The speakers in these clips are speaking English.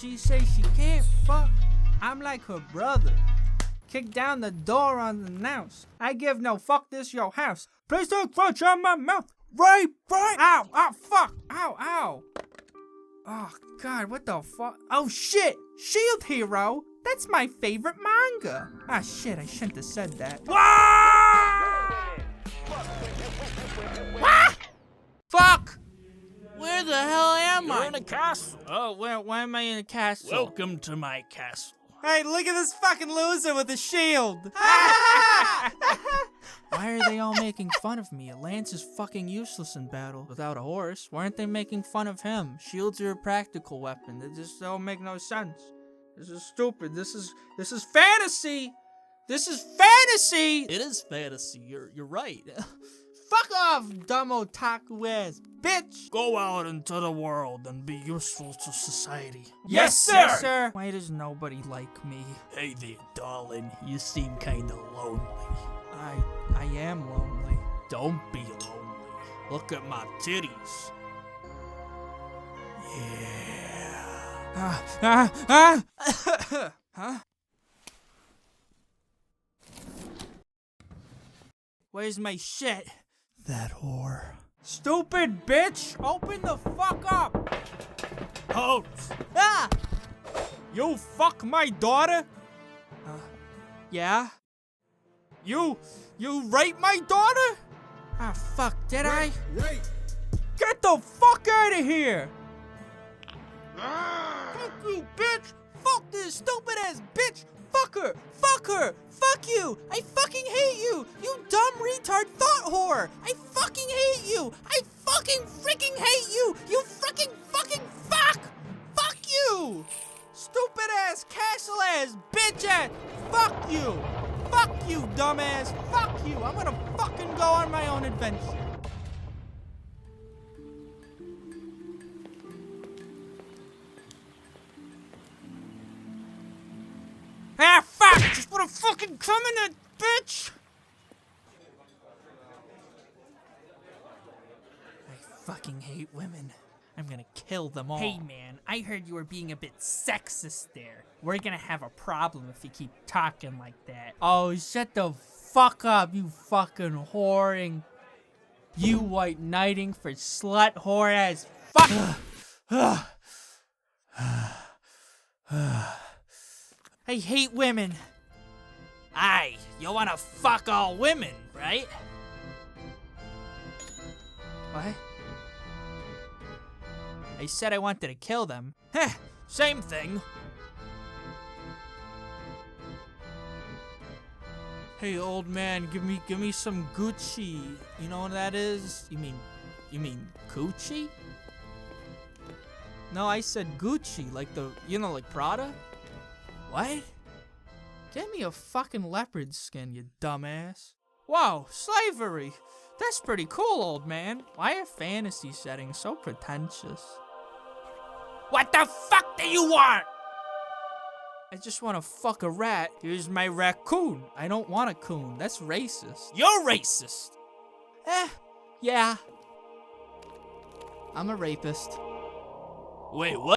She say she can't fuck. I'm like her brother. Kick down the door unannounced. I give no fuck, this your house. Please don't crunch on my mouth. Right. Ow, fuck. Ow. Oh, God, what the fuck? Oh, shit. Shield Hero. That's my favorite manga. Ah, shit, I shouldn't have said that. What? Fuck. Where the hell am I? You're in a castle. Oh, why am I in a castle? Welcome to my castle. Hey, look at this fucking loser with a shield! Why are they all making fun of me? A lance is fucking useless in battle. Without a horse, why aren't they making fun of him? Shields are a practical weapon. They just don't make no sense. This is stupid. This is fantasy! This is fantasy! It is fantasy, you're right. Fuck off, dumb otaku ass bitch! Go out into the world and be useful to society. Yes, sir! Why does nobody like me? Hey there, darling. You seem kinda lonely. I am lonely. Don't be lonely. Look at my titties. Yeah. Huh? Where's my shit? That whore. Stupid bitch! Open the fuck up! Halt! Ah! You fuck my daughter? Yeah? You rape my daughter? Ah, fuck, did I? Wait! Get the fuck out of here! Fuck you, bitch! Fuck this stupid ass bitch! Fuck her! Fuck her! Fuck you! I fucking hate you! You dumb retard thought whore! I fucking hate you! I fucking freaking hate you! You fucking fuck! Fuck you! Stupid ass castle ass bitch ass! Fuck you! Fuck you, dumbass! Fuck you! I'm gonna fucking go on my own adventure. Ah, fuck! Just wanna fucking come in it, bitch! I fucking hate women. I'm gonna kill them all. Hey, man, I heard you were being a bit sexist there. We're gonna have a problem if you keep talking like that. Oh, shut the fuck up, you fucking whoring. You white knighting for slut whore ass fuck! I hate women. Aye, you wanna fuck all women, right? What? I said I wanted to kill them. Heh, same thing. Hey, old man, give me some Gucci. You know what that is? You mean Gucci? No, I said Gucci, like like Prada? What? Get me a fucking leopard skin, you dumbass. Whoa, slavery! That's pretty cool, old man. Why are fantasy settings so pretentious? What the fuck do you want? I just want to fuck a rat. Here's my raccoon. I don't want a coon. That's racist. You're racist. Yeah. I'm a rapist. Wait, what?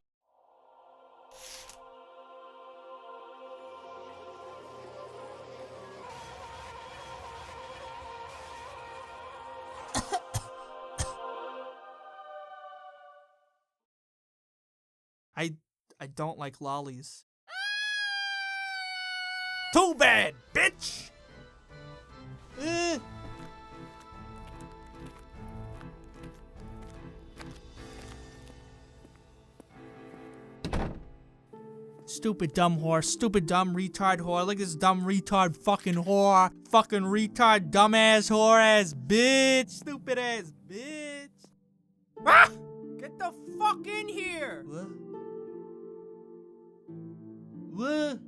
I don't like lollies. Too bad, bitch! Stupid dumb whore, stupid dumb retard whore. Look at this dumb retard fucking whore. Fucking retard dumbass whore ass bitch. Stupid ass bitch. Ah! Get the fuck in here! What? What?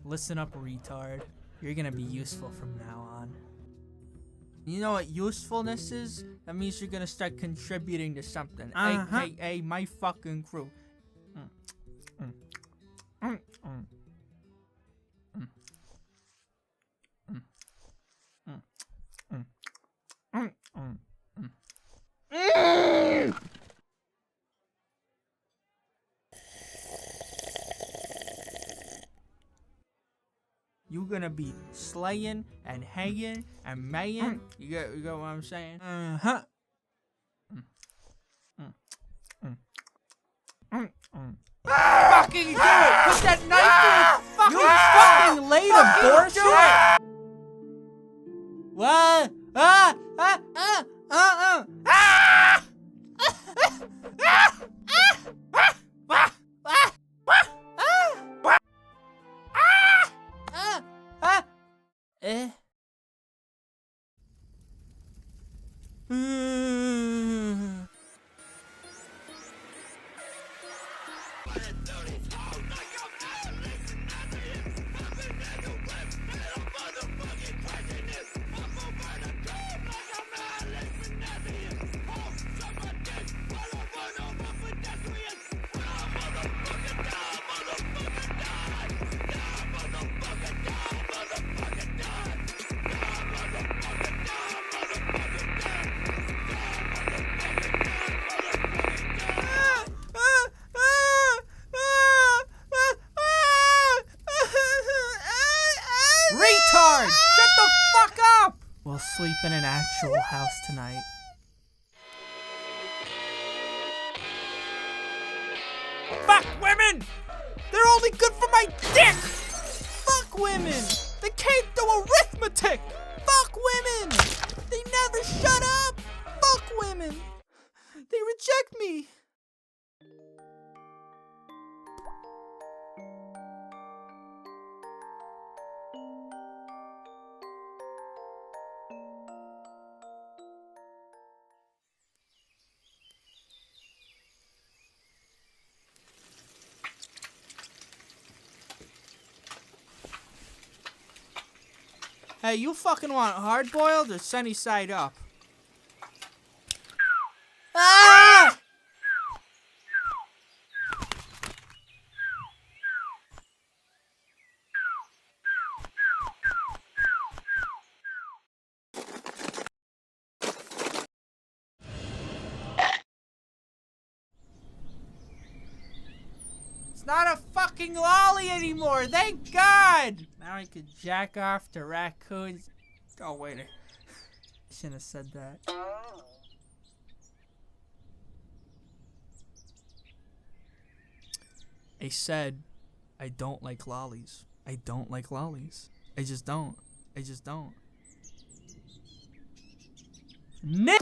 Listen up, retard. You're gonna be useful from now on. You know what usefulness is? That means you're gonna start contributing to something. AKA my fucking crew. You gonna be slaying and hanging and maying. You got what I'm saying? Uh-huh. Fucking do it! Put that knife through his fucking laid abortion! What? Retard! Shut the fuck up! We'll sleep in an actual house tonight. Fuck women! They're only good for my dick! Fuck women! They can't do arithmetic! Fuck women! They never shut up! Fuck women! They reject me! Hey, you fucking want hard-boiled or sunny side up? Ah! It's not a fucking lolly anymore, thank God! Now I could jack off to raccoons. Oh, wait. I shouldn't have said that. I said, I don't like lollies. I don't like lollies. I just don't. I just don't. Nick!